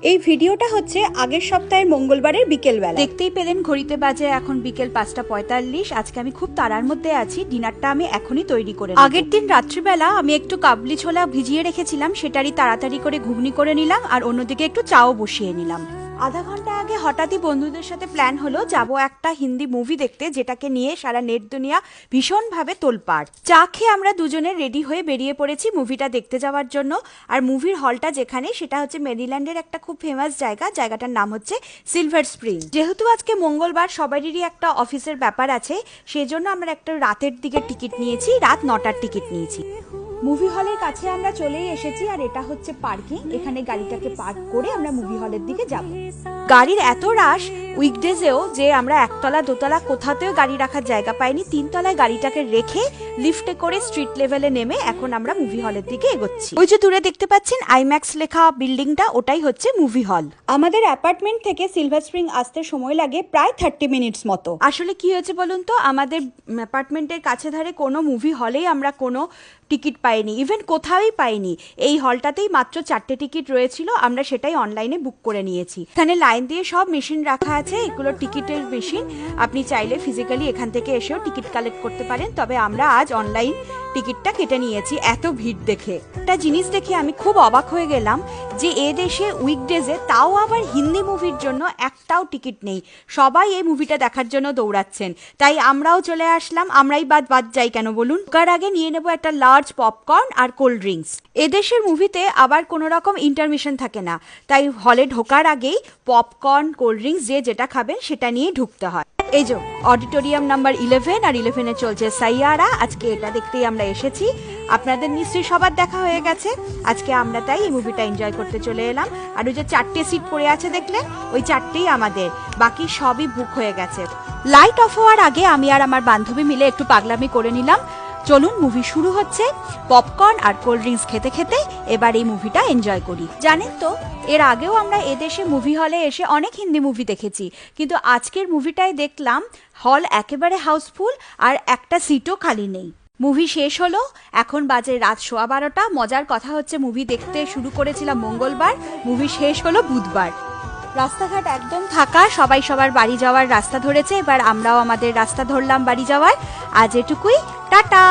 এই ভিডিওটা হচ্ছে আগের সপ্তাহের মঙ্গলবারের বিকেলবেলা। দেখতেই পেলেন ঘড়িতে বাজে এখন বিকেল 5:45। আজকে আমি খুব তাড়ার মধ্যে আছি, ডিনারটা আমি এখনই তৈরি করে নেব। আগের দিন রাত্রিবেলা আমি একটু কাবলি ছোলা ভিজিয়ে রেখেছিলাম, সেটারই তাড়াতাড়ি করে ঘুগনি করে নিলাম আর অন্যদিকে একটু চাও বসিয়ে নিলাম। আধা ঘন্টা আগে হঠাৎই বন্ধুদের সাথে প্ল্যান হলো যাব একটা হিন্দি মুভি দেখতে, যেটাকে নিয়ে সারা নেট দুনিয়া ভীষণভাবে তোলপাড়। চা খেয়ে আমরা দুজনে রেডি হয়ে বেরিয়ে পড়েছি মুভিটা দেখতে যাওয়ার জন্য। আর মুভির হলটা যেখানে, সেটা হচ্ছে মেরিল্যান্ডের একটা খুব ফেমাস জায়গাটার নাম হচ্ছে সিলভার স্প্রিং। যেহেতু আজকে মঙ্গলবার, সবারই একটা অফিসের ব্যাপার আছে, সেজন্য আমরা একটা রাতের দিকে টিকিট নিয়েছি, রাত 9টার টিকিট নিয়েছি। মুভি হলের কাছে আমরা চলেই এসেছি আর এটা হচ্ছে পার্কিং। এখানে গাড়িটাকে পার্ক করে আমরা মুভি হলের দিকে যাব। গাড়ির এত রাশ উইকডেজেও যে আমরা একতলা দোতলা কোথাতেও গাড়ি রাখার জায়গা পাইনি, 3 তলায় গাড়িটাকে রেখে লিফটে করে স্ট্রিট লেভেলে নেমে এখন আমরা মুভি হলের দিকে এগোচ্ছি। ওই যে দূরে দেখতে পাচ্ছেন আইম্যাক্স লেখা বিল্ডিংটা, ওটাই হচ্ছে মুভি হল। আমাদের অ্যাপার্টমেন্ট থেকে সিলভার স্প্রিং আসতে সময় লাগে প্রায় 30 মিনিটস মতো। আসলে কি হয়েছে বলুন তো, আমাদের অ্যাপার্টমেন্টের কাছে ধারে কোনো মুভি হলেই আমরা কোনো টিকিট পাইনি, ইভেন কোথাওই পাইনি। এই হলটাতেই মাত্র 4টে টিকিট রয়েছিল, আমরা সেটাই অনলাইনে বুক করে নিয়েছি। এখানে লাইন দিয়ে সব মেশিন রাখা আছে, এগুলো টিকিটের মেশিন। আপনি চাইলে ফিজিক্যালি এখান থেকে এসেও টিকিট কালেক্ট করতে পারেন, তবে আমরা আজ অনলাইন টিকিটটা কেটে নিয়েছি এত ভিড় দেখে। একটা জিনিস দেখে আমি খুব অবাক হয়ে গেলাম যে এ দেশে উইকডেজে তাও আবার হিন্দি মুভির জন্য একটাও টিকিট নেই। সবাই এই মুভিটা দেখার জন্য দৌড়াচ্ছেন, তাই আমরাও চলে আসলাম। আমরাই বাদ যাই কেন বলুন। তার আগে নিয়ে নেব একটা লার্জ পপকর্ন আর কোল্ড ড্রিঙ্কস। এদেশের মুভিতে আবার কোনো রকম ইন্টারমিশন থাকে না, তাই হলে ঢোকার আগেই পপকর্ন, কোল্ড ড্রিঙ্কস যে যেটা খাবেন সেটা নিয়ে ঢুকতে হয়। এই যে অডিটোরিয়াম নাম্বার 11 আর 11-এ চলছে সাইয়ারা। আজকে এটা দেখতেই আমরা এসেছি। আপনাদের নিশ্চয়ই সবার দেখা হয়ে গেছে। আজকে আমরা তাই এই মুভিটা এনজয় করতে চলে এলাম। আর ওই যে 4টে সিট পড়ে আছে দেখলেন, ওই 4টেই আমাদের, বাকি সবই বুক হয়ে গেছে। লাইট অফ হওয়ার আগে আমি আর আমার বান্ধবী মিলে একটু পাগলামি করে নিলাম। চলুন, মুভি শুরু হচ্ছে। পপকর্ন আর কোল্ড ড্রিঙ্কস খেতে খেতে এবার এই মুভিটা এনজয় করি। জানেন তো, এর আগেও আমরা এদেশে মুভি হলে এসে অনেক হিন্দি মুভি দেখেছি, কিন্তু আজকের মুভিটাই দেখলাম হল একেবারে হাউসফুল আর একটা সিটও খালি নেই। মুভি শেষ হলো, এখন বাজে রাত 12:15। মজার কথা হচ্ছে মুভি দেখতে শুরু করেছিলাম মঙ্গলবার, মুভি শেষ হলো বুধবার। রাস্তাঘাট একদম ফাঁকা, সবাই সবার বাড়ি যাওয়ার রাস্তা ধরেছে। এবার আমরাও আমাদের রাস্তা ধরলাম বাড়ি যাওয়ার। আজ এটুকুই, টাটা।